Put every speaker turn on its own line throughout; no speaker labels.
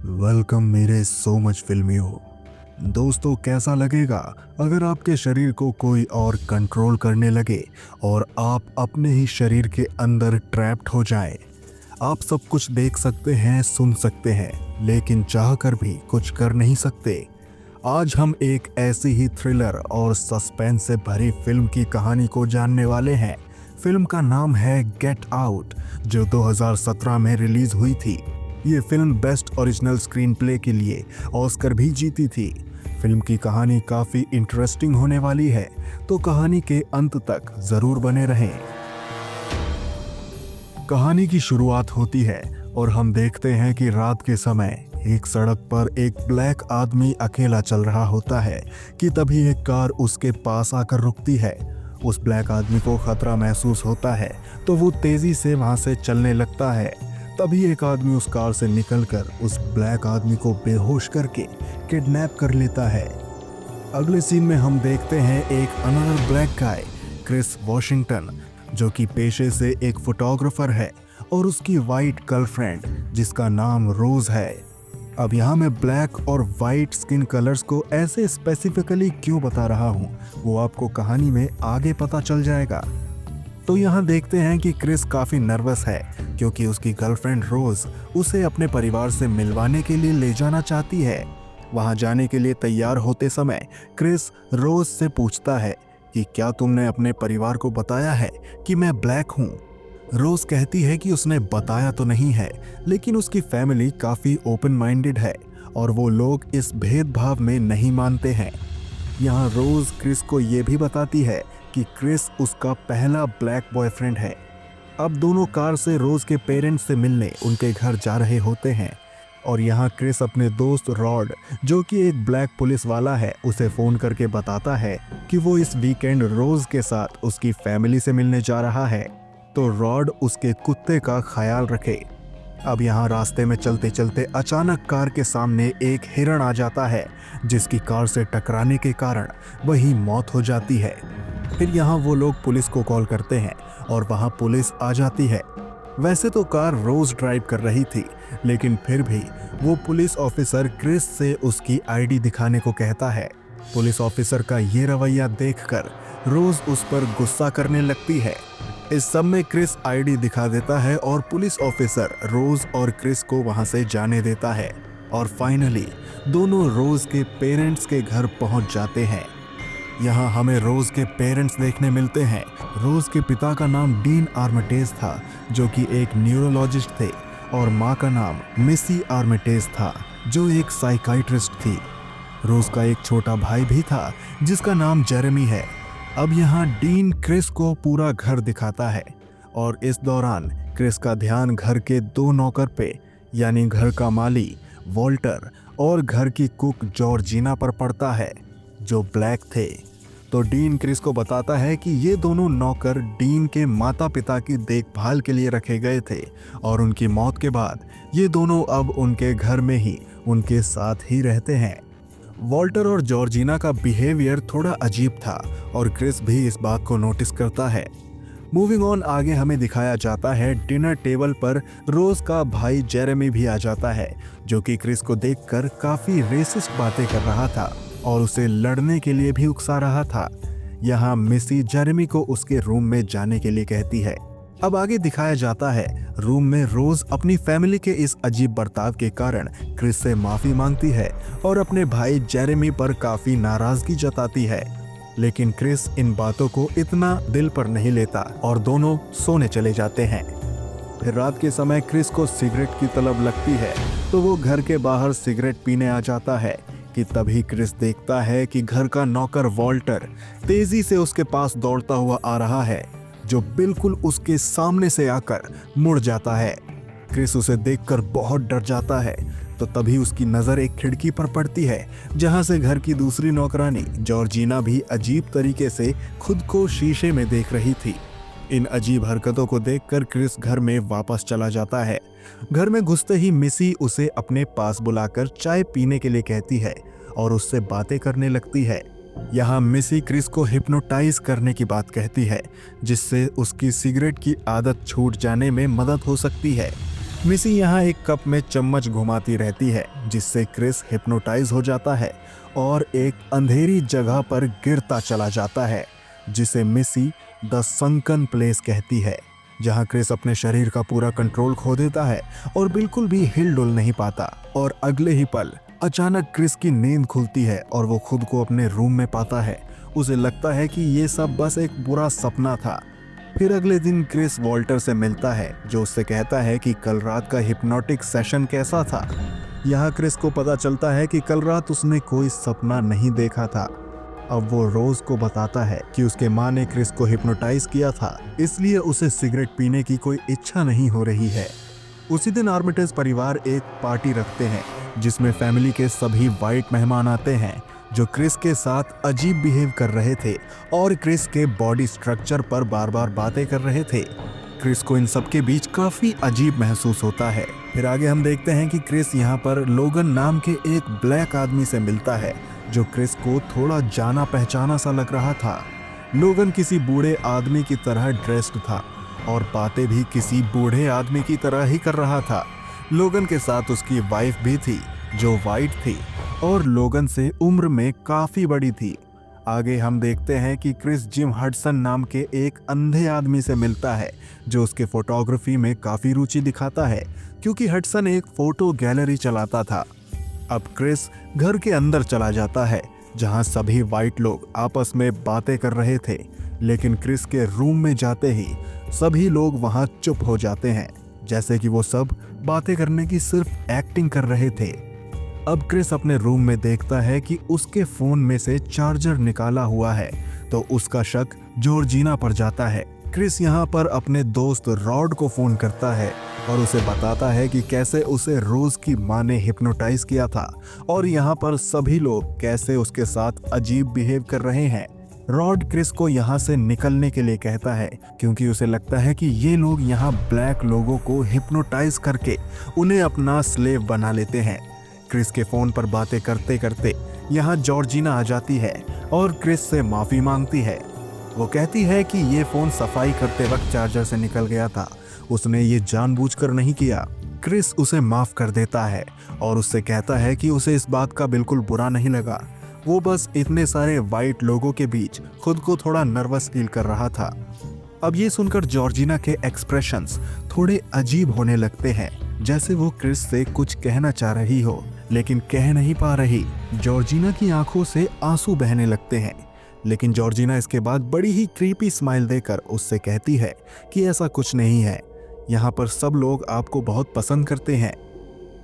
Welcome मेरे so much फिल्मियों। दोस्तों, कैसा लगेगा अगर आपके शरीर को कोई और कंट्रोल करने लगे और आप अपने ही शरीर के अंदर ट्रैप्ड हो जाएं। आप सब कुछ देख सकते हैं, सुन सकते हैं, लेकिन चाहकर भी कुछ कर नहीं सकते। आज हम एक ऐसी ही थ्रिलर और सस्पेंस से भरी फिल्म की कहानी को जानने वाले हैं। फिल्म का नाम है गेट आउट, जो 2017 में रिलीज हुई थी। ये film best original screen play के लिए ऑस्कर भी जीती थी। फिल्म की कहानी काफी इंटरेस्टिंग होने वाली है, तो कहानी के अंत तक जरूर बने रहें। कहानी की शुरुआत होती है और हम देखते हैं कि रात के समय एक सड़क पर एक ब्लैक आदमी अकेला चल रहा होता है कि तभी एक कार उसके पास आकर रुकती है। उस ब्लैक आदमी को खतरा महसूस होता है, तो वो तेजी से वहां से चलने लगता है। तभी एक आदमी उस कार से निकलकर उस ब्लैक आदमी को बेहोश करके किडनैप कर लेता है। अगले सीन में हम देखते हैं एक another black guy, Chris Washington, जो कि पेशे से एक फोटोग्राफर है, और उसकी वाइट गर्लफ्रेंड जिसका नाम रोज है। अब यहाँ मैं ब्लैक और वाइट स्किन कलर्स को ऐसे स्पेसिफिकली क्यों बता रहा हूँ, वो आपको कहानी में आगे पता चल जाएगा। तो यहाँ देखते हैं कि क्रिस काफी नर्वस है क्योंकि उसकी गर्लफ्रेंड रोज उसे अपने परिवार से मिलवाने के लिए ले जाना चाहती है। वहां जाने के लिए तैयार होते समय क्रिस रोज से पूछता है कि क्या तुमने अपने परिवार को बताया है कि मैं ब्लैक हूँ। रोज कहती है कि उसने बताया तो नहीं है, लेकिन उसकी फैमिली काफी ओपन माइंडेड है और वो लोग इस भेदभाव में नहीं मानते हैं। यहाँ रोज क्रिस को ये भी बताती है कि क्रिस उसका पहला ब्लैक बॉयफ्रेंड है। अब दोनों कार से रोज के पेरेंट्स से मिलने उनके घर जा रहे होते हैं और यहाँ क्रिस अपने दोस्त रॉड, जो कि एक ब्लैक पुलिस वाला है, उसे फोन करके बताता है कि वो इस वीकेंड रोज के साथ उसकी फैमिली से मिलने जा रहा है, तो रॉड उसके कुत्ते का ख्याल रखे। अब यहाँ रास्ते में चलते चलते अचानक कार के सामने एक हिरण आ जाता है, जिसकी कार से टकराने के कारण वही मौत हो जाती है। फिर यहाँ वो लोग पुलिस को कॉल करते हैं और वहाँ पुलिस आ जाती है। वैसे तो कार रोज ड्राइव कर रही थी, लेकिन फिर भी वो पुलिस ऑफिसर क्रिस से उसकी आईडी दिखाने को कहता है। पुलिस ऑफिसर का ये रवैया देखकर रोज उस पर गुस्सा करने लगती है। इस सब में क्रिस आईडी दिखा देता है और पुलिस ऑफिसर रोज और क्रिस को वहां से जाने देता है और फाइनली दोनों रोज के पेरेंट्स के घर पहुंच जाते हैं। यहाँ हमें रोज के पेरेंट्स देखने मिलते हैं। रोज के पिता का नाम डीन आर्मिटेज था, जो कि एक न्यूरोलॉजिस्ट थे, और माँ का नाम मिसी आर्मिटेज था, जो एक साइकाइट्रिस्ट थी। रोज का एक छोटा भाई भी था जिसका नाम जेरेमी है। अब यहाँ डीन क्रिस को पूरा घर दिखाता है और इस दौरान क्रिस का ध्यान घर के दो नौकर पे, यानी घर का माली वॉल्टर और घर की कुक जॉर्जिना पर पड़ता है, जो ब्लैक थे। तो डीन क्रिस को बताता है कि ये दोनों नौकर डीन के माता पिता की देखभाल के लिए रखे गए थे और उनकी मौत के बाद ये दोनों अब उनके घर में ही उनके साथ ही रहते हैं। वॉल्टर और जॉर्जिना का बिहेवियर थोड़ा अजीब था और क्रिस भी इस बात को नोटिस करता है। मूविंग ऑन, आगे हमें दिखाया जाता है डिनर टेबल पर रोज का भाई जेरेमी भी आ जाता है, जो कि क्रिस को देखकर काफी रेसिस्ट बातें कर रहा था और उसे लड़ने के लिए भी उकसा रहा था। यहाँ मिसी जेरेमी को उसके रूम में जाने के लिए कहती है। अब आगे दिखाया जाता है रूम में रोज अपनी फैमिली के इस अजीब बर्ताव के कारण क्रिस से माफी मांगती है और अपने भाई जेरेमी पर काफी नाराजगी जताती है, लेकिन क्रिस इन बातों को इतना दिल पर नहीं लेता और दोनों सोने चले जाते हैं। फिर रात के समय क्रिस को सिगरेट की तलब लगती है, तो वो घर के बाहर सिगरेट पीने आ जाता है कि तभी क्रिस देखता है कि घर का नौकर वॉल्टर तेजी से उसके पास दौड़ता हुआ आ रहा है, जो बिल्कुल उसके सामने से आकर मुड़ जाता है। क्रिस उसे देखकर बहुत डर जाता है, तो तभी उसकी नज़र एक खिड़की पर पड़ती है, जहां से घर की दूसरी नौकरानी जॉर्जिना भी अजीब तरीके से खुद को शीशे में देख रही थी। इन अजीब हरकतों को देखकर क्रिस घर में वापस चला जाता है। घर में घुसते ही मिसी उसे अपने पास बुलाकर चाय पीने के लिए कहती है और उससे बातें करने लगती है। यहाँ मिसी क्रिस को हिप्नोटाइज करने की बात कहती है, जिससे उसकी सिगरेट की आदत छूट जाने में मदद हो सकती है। मिसी यहाँ एक कप में चम्मच घुमाती रहती है, जिससे क्रिस हिप्नोटाइज हो जाता है और एक अंधेरी जगह पर गिरता चला जाता है, जिसे मिसी द संकन प्लेस कहती है, जहाँ क्रिस अपने शरीर का पूरा कंट्रोल खो देता है और बिल्कुल भी हिल डुल नहीं पाता। और अगले ही पल अचानक क्रिस की नींद खुलती है और वो खुद को अपने रूम में पाता है। उसे लगता है कि ये सब बस एक बुरा सपना था। फिर अगले दिन क्रिस वॉल्टर से मिलता है, जो उससे कहता है कि कल रात का हिप्नोटिक सेशन कैसा था। यहाँ क्रिस को पता चलता है कि कल रात उसने कोई सपना नहीं देखा था। अब वो रोज को बताता है कि उसके माँ ने क्रिस को हिप्नोटाइज किया था, इसलिए उसे सिगरेट पीने की कोई इच्छा नहीं हो रही है। उसी दिन आर्मिटेज परिवार एक पार्टी रखते हैं, जिसमें फैमिली के सभी वाइट मेहमान आते हैं, जो क्रिस के साथ अजीब बिहेव कर रहे थे और क्रिस के बॉडी स्ट्रक्चर पर बार बार बातें कर रहे थे। क्रिस को इन सब के बीच काफी अजीब महसूस होता है। फिर आगे हम देखते हैं कि क्रिस यहाँ पर लोगन नाम के एक ब्लैक आदमी से मिलता है, जो क्रिस को थोड़ा जाना पहचाना सा लग रहा था। लोगन किसी बूढ़े आदमी की तरह ड्रेस्ड था और बातें भी किसी बूढ़े आदमी की तरह ही कर रहा था। लोगन के साथ उसकी वाइफ भी थी, जो वाइट थी और लोगन से उम्र में काफी बड़ी थी। आगे हम देखते हैं कि क्रिस जिम हडसन नाम के एक अंधे आदमी से मिलता है, जो उसके फोटोग्राफी में काफी रुचि दिखाता है, क्योंकि हडसन एक फोटो गैलरी चलाता था। अब क्रिस घर के अंदर चला जाता है, जहां सभी वाइट लोग आपस में बातें कर रहे थे, लेकिन क्रिस के रूम में जाते ही सभी लोग वहां चुप हो जाते हैं, जैसे कि वो सब बातें करने की सिर्फ एक्टिंग कर रहे थे। अब क्रिस अपने रूम में देखता है कि उसके फोन में से चार्जर निकाला हुआ है, तो उसका शक जॉर्जिना पर जाता है। क्रिस यहाँ पर अपने दोस्त रॉड को फोन करता है और उसे बताता है कि कैसे उसे रोज की माँ ने हिप्नोटाइज किया था और यहाँ पर सभी लोग कैसे उसके साथ अजीब बिहेव कर रहे हैं। रॉड क्रिस को यहाँ से निकलने के लिए कहता है, क्योंकि उसे लगता है कि ये लोग यहाँ ब्लैक लोगों को हिप्नोटाइज करके उन्हें अपना स्लेव बना लेते हैं। क्रिस के फोन पर बातें करते करते यहाँ जॉर्जिना आ जाती है और क्रिस से माफी मांगती है। वो कहती है कि ये फोन सफाई करते वक्त चार्जर से निकल गया था, उसने ये जानबूझकर नहीं किया। क्रिस उसे माफ कर देता है और उससे कहता है कि उसे इस बात का बिल्कुल बुरा नहीं लगा, वो बस इतने सारे वाइट लोगों के बीच खुद को थोड़ा नर्वस फील कर रहा था। अब ये सुनकर जॉर्जिना के एक्सप्रेशंस थोड़े अजीब होने लगते हैं, जैसे वो क्रिस से कुछ कहना चाह रही हो लेकिन कह नहीं पा रही। जॉर्जिना की आंखों से आंसू बहने लगते हैं, लेकिन जॉर्जिना इसके बाद बड़ी ही क्रीपी स्माइल देकर उससे कहती है कि ऐसा कुछ नहीं है, यहाँ पर सब लोग आपको बहुत पसंद करते हैं।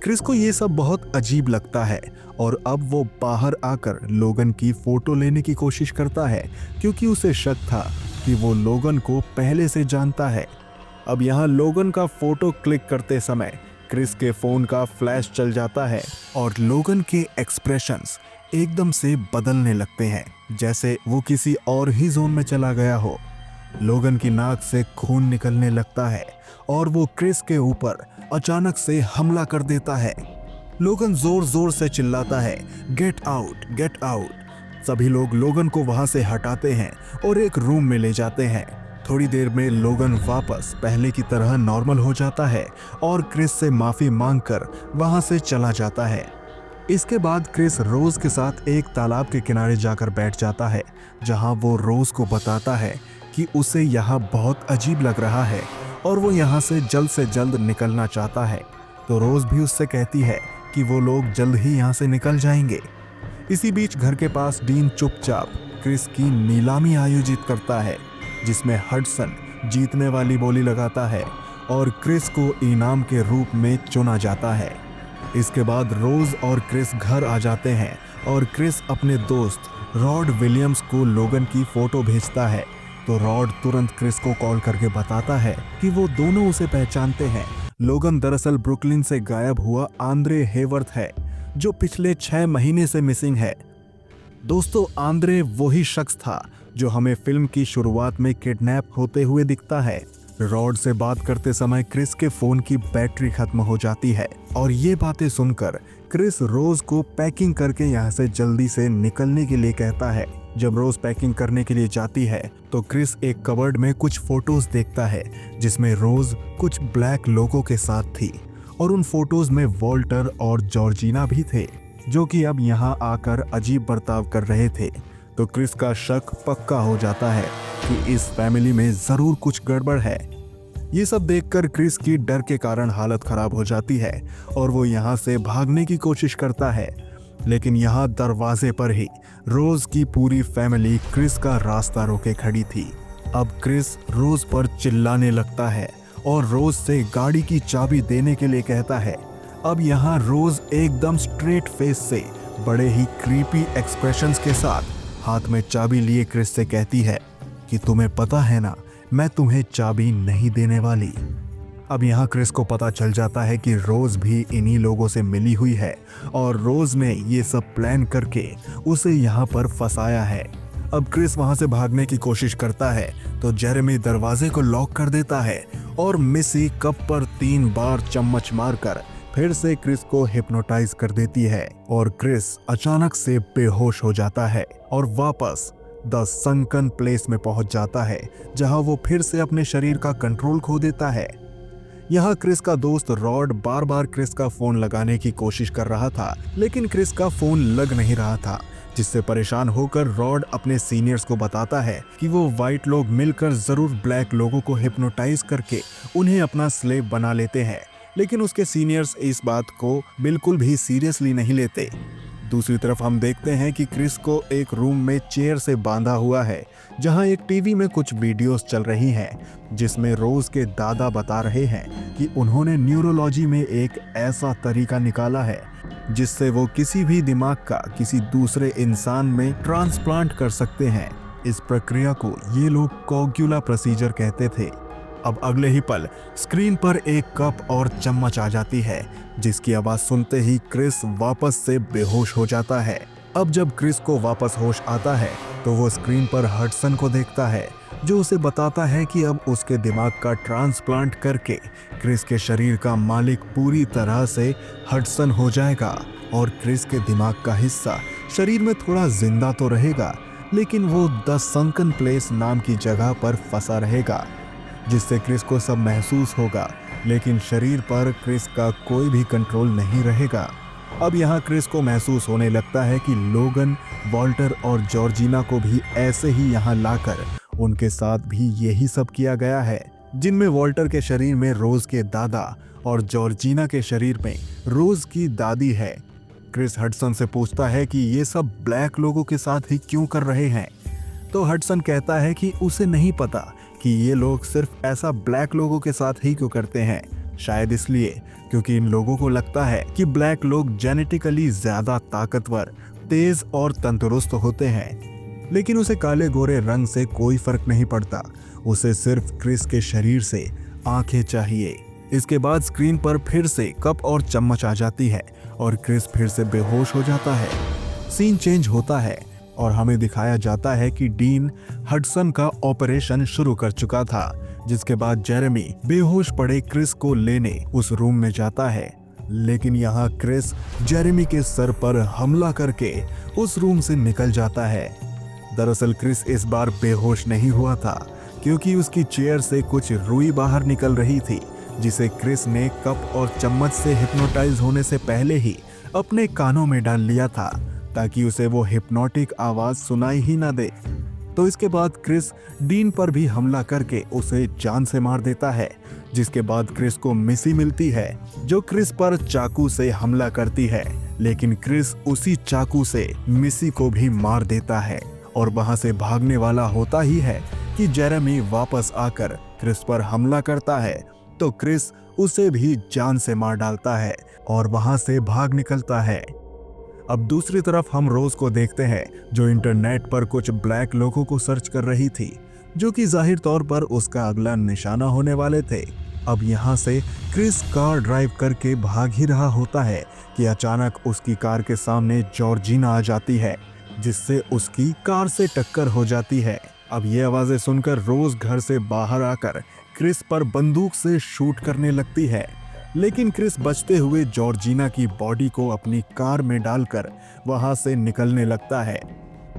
क्रिस को ये सब बहुत अजीब लगता है और अब वो बाहर आकर लोगन की फोटो लेने की कोशिश करता है, क्योंकि उसे शक था कि वो लोगन को पहले से जानता है। अब यहाँ लोगन का फोटो क्लिक करते समय क्रिस के फोन का फ्लैश चल जाता है और लोगन के एक्सप्रेशंस एकदम से बदलने लगते हैं, जैसे वो किसी और ही जोन में चला गया हो। लोगन की नाक से खून निकलने लगता है और वो क्रिस के ऊपर अचानक से हमला कर देता है। लोगन जोर जोर से चिल्लाता है, गेट आउट, गेट आउट। सभी लोग लोगन को वहां से हटाते हैं और एक रूम में ले जाते हैं। थोड़ी देर में लोगन वापस पहले की तरह नॉर्मल हो जाता है और क्रिस से माफी मांगकर वहां से चला जाता है। इसके बाद क्रिस रोज के साथ एक तालाब के किनारे जाकर बैठ जाता है, जहां वो रोज को बताता है कि उसे यहाँ बहुत अजीब लग रहा है और वो यहाँ से जल्द निकलना चाहता है। तो रोज भी उससे कहती है कि वो लोग जल्द ही यहाँ से निकल जाएंगे। इसी बीच घर के पास डीन चुपचाप क्रिस की नीलामी आयोजित करता है, जिसमें हडसन जीतने वाली बोली लगाता है और क्रिस को इनाम के रूप में चुना जाता है। इसके बाद रोज और क्रिस घर आ जाते हैं और क्रिस अपने दोस्त रॉड विलियम्स को लोगन की फोटो भेजता है, तो रॉड तुरंत क्रिस को कॉल करके बताता है कि वो दोनों उसे पहचानते हैं। लोगन दरअसल ब्रुकलिन से गायब हुआ आंद्रे हेवर्थ है, जो पिछले 6 महीने से मिसिंग है। दोस्तों, आंद्रे वही शख्स था जो हमें फिल्म की शुरुआत में किडनैप होते हुए दिखता है। रॉड से बात करते समय क्रिस के फोन की बैटरी खत्म हो जाती है और ये बातें सुनकर क्रिस रोज को पैकिंग करके यहाँ से जल्दी से निकलने के लिए कहता है। जब रोज पैकिंग करने के लिए जाती है तो क्रिस एक कबर्ड में कुछ फोटोज देखता है, जिसमें रोज कुछ ब्लैक लोगों के साथ थी और उन फोटोज में वॉल्टर और जॉर्जिना भी थे, जो कि अब यहाँ आकर अजीब बर्ताव कर रहे थे। तो क्रिस का शक पक्का हो जाता है कि इस फैमिली में जरूर कुछ गड़बड़ है। ये सब देखकर क्रिस की डर के कारण हालत खराब हो जाती है और वो यहाँ से भागने की कोशिश करता है। लेकिन यहाँ दरवाजे पर ही रोज की पूरी फैमिली क्रिस का रास्ता रोके खड़ी थी। अब क्रिस रोज पर चिल्लाने लगता है और रोज से गाड़ी की चाबी देने के लिए कहता है। अब यहाँ रोज एकदम स्ट्रेट फेस से बड़े ही क्रीपी एक्सप्रेशंस के साथ हाथ में चाबी लिए क्रिस से कहती है कि तुम्हें पता है ना, मैं तुम्हें चाबी नहीं देने वाली। अब यहाँ क्रिस को पता चल जाता है कि रोज भी इन्हीं लोगों से मिली हुई है और रोज ने ये सब प्लान करके उसे यहाँ पर फंसाया है। अब क्रिस वहां से भागने की कोशिश करता है तो जेरेमी दरवाजे को लॉक कर देता है और मिसी कप पर 3 बार चम्मच मारकर फिर से क्रिस को हिप्नोटाइज कर देती है और क्रिस अचानक से बेहोश हो जाता है और वापस द संकन प्लेस में पहुंच जाता है, जहां वो फिर से अपने शरीर का कंट्रोल खो देता है। यहाँ क्रिस का दोस्त रॉड बार बार क्रिस का फोन लगाने की कोशिश कर रहा था, लेकिन क्रिस का फोन लग नहीं रहा था, जिससे परेशान होकर रॉड अपने सीनियर्स को बताता है कि वो व्हाइट लोग मिलकर जरूर ब्लैक लोगों को हिप्नोटाइज करके उन्हें अपना स्लेव बना लेते हैं। लेकिन उसके सीनियर्स इस बात को बिल्कुल भी सीरियसली नहीं लेते। दूसरी तरफ हम देखते हैं कि क्रिस को एक रूम में चेयर से बांधा हुआ है, जहां एक टीवी में कुछ वीडियोस चल रही हैं, जिसमें रोज के दादा बता रहे हैं कि उन्होंने न्यूरोलॉजी में एक ऐसा तरीका निकाला है जिससे वो किसी भी दिमाग का किसी दूसरे इंसान में ट्रांसप्लांट कर सकते हैं। इस प्रक्रिया को ये लोग कॉग्युला प्रोसीजर कहते थे। अब अगले ही पल स्क्रीन पर एक कप और चम्मच आ जाती है, जिसकी आवाज सुनते ही क्रिस वापस से बेहोश हो जाता है। अब जब क्रिस को वापस होश आता है तो वो स्क्रीन पर हडसन को देखता है, जो उसे बताता है कि अब उसके दिमाग का ट्रांसप्लांट करके क्रिस के शरीर का मालिक पूरी तरह से हडसन हो जाएगा और क्रिस के दिमाग का हिस्सा शरीर में थोड़ा जिंदा तो रहेगा, लेकिन वो द संकन प्लेस नाम की जगह पर फंसा रहेगा, जिससे क्रिस को सब महसूस होगा, लेकिन शरीर पर क्रिस का कोई भी कंट्रोल नहीं रहेगा। अब यहाँ क्रिस को महसूस होने लगता है कि लोगन, वॉल्टर और जॉर्जिना को भी ऐसे ही यहाँ लाकर उनके साथ भी यही सब किया गया है, जिनमें वॉल्टर के शरीर में रोज के दादा और जॉर्जिना के शरीर में रोज की दादी है। क्रिस हडसन से पूछता है कि ये सब ब्लैक लोगों के साथ ही क्यों कर रहे हैं, तो हडसन कहता है कि उसे नहीं पता कि ये लोग सिर्फ ऐसा ब्लैक लोगों के साथ ही क्यों करते हैं। शायद इसलिए क्योंकि इन लोगों को लगता है कि ब्लैक लोग जेनेटिकली ज्यादा ताकतवर, तेज और तंदुरुस्त होते हैं। लेकिन उसे काले गोरे रंग से कोई फर्क नहीं पड़ता, उसे सिर्फ क्रिस के शरीर से आंखें चाहिए। इसके बाद स्क्रीन पर फिर से कप और चम्मच आ जाती है और क्रिस फिर से बेहोश हो जाता है। सीन चेंज होता है और हमें दिखाया जाता है कि डीन हडसन का ऑपरेशन शुरू कर चुका था, जिसके बाद जेरेमी बेहोश पड़े क्रिस को लेने उस रूम में जाता है। लेकिन यहाँ क्रिस जेरेमी के सर पर हमला करके उस रूम से निकल जाता है। दरअसल क्रिस इस बार बेहोश नहीं हुआ था, क्योंकि उसकी चेयर से कुछ रुई बाहर निकल रही थी, जिसे क्रिस ने कप और चम्मच से हिप्नोटाइज होने से पहले ही अपने कानों में डाल लिया था, ताकि उसे वो हिप्नोटिक आवाज सुनाई ही ना दे। तो इसके बाद क्रिस डीन पर भी हमला करके उसे जान से मार देता है, जिसके बाद क्रिस को मिसी मिलती है, जो क्रिस पर चाकू से हमला करती है। लेकिन क्रिस उसी चाकू से मिसी को भी मार देता है और वहां से भागने वाला होता ही है कि जेरेमी वापस आकर क्रिस पर हमला करता है, तो क्रिस उसे भी जान से मार डालता है और वहां से भाग निकलता है। अब दूसरी तरफ हम रोज को देखते हैं, जो इंटरनेट पर कुछ ब्लैक लोगों को सर्च कर रही थी, जो कि जाहिर तौर पर उसका अगला निशाना होने वाले थे। अब यहाँ से क्रिस कार ड्राइव करके भाग ही रहा होता है कि अचानक उसकी कार के सामने जॉर्जिना आ जाती है, जिससे उसकी कार से टक्कर हो जाती है। अब ये आवाजें सुनकर रोज घर से बाहर आकर क्रिस पर बंदूक से शूट करने लगती है, लेकिन क्रिस बचते हुए जॉर्जिना की बॉडी को अपनी कार में डालकर वहां से निकलने लगता है।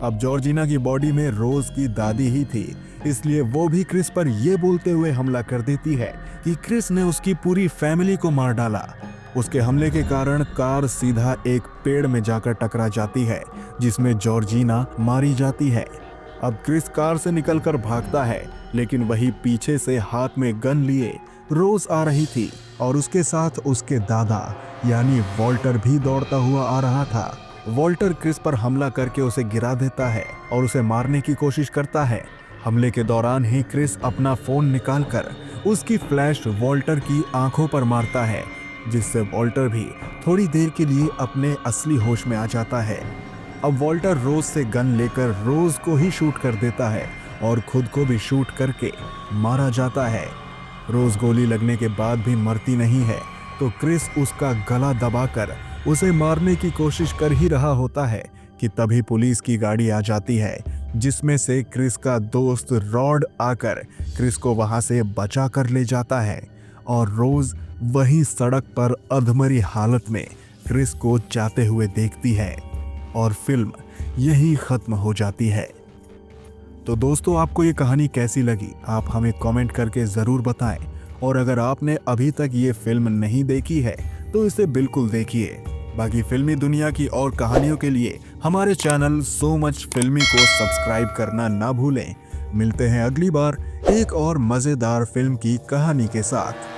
अब जॉर्जिना की बॉडी में रोज की दादी ही थी, इसलिए वो भी क्रिस पर यह बोलते हुए हमला कर देती है कि क्रिस ने उसकी पूरी फैमिली को मार डाला। उसके हमले के कारण कार सीधा एक पेड़ में जाकर टकरा जाती है, जिसमें जॉर्जिना मारी जाती है। अब क्रिस कार से निकलकर भागता है, लेकिन वही पीछे से हाथ में गन लिए रोज आ रही थी और उसके साथ उसके दादा यानी वॉल्टर भी दौड़ता हुआ आ रहा था। वॉल्टर क्रिस पर हमला करके उसे गिरा देता है और उसे मारने की कोशिश करता है। हमले के दौरान ही क्रिस अपना फोन निकालकर उसकी फ्लैश वॉल्टर की आंखों पर मारता है, जिससे वॉल्टर भी थोड़ी देर के लिए अपने असली होश में आ जाता है। अब वॉल्टर रोज से गन लेकर रोज को ही शूट कर देता है और खुद को भी शूट करके मारा जाता है। रोज गोली लगने के बाद भी मरती नहीं है, तो क्रिस उसका गला दबाकर उसे मारने की कोशिश कर ही रहा होता है कि तभी पुलिस की गाड़ी आ जाती है, जिसमें से क्रिस का दोस्त रॉड आकर क्रिस को वहां से बचा कर ले जाता है और रोज वही सड़क पर अधमरी हालत में क्रिस को जाते हुए देखती है और फिल्म यही खत्म हो जाती है। तो दोस्तों, आपको ये कहानी कैसी लगी आप हमें कमेंट करके ज़रूर बताएं, और अगर आपने अभी तक ये फिल्म नहीं देखी है तो इसे बिल्कुल देखिए। बाकी फिल्मी दुनिया की और कहानियों के लिए हमारे चैनल सो मच फिल्मी को सब्सक्राइब करना ना भूलें। मिलते हैं अगली बार एक और मज़ेदार फिल्म की कहानी के साथ।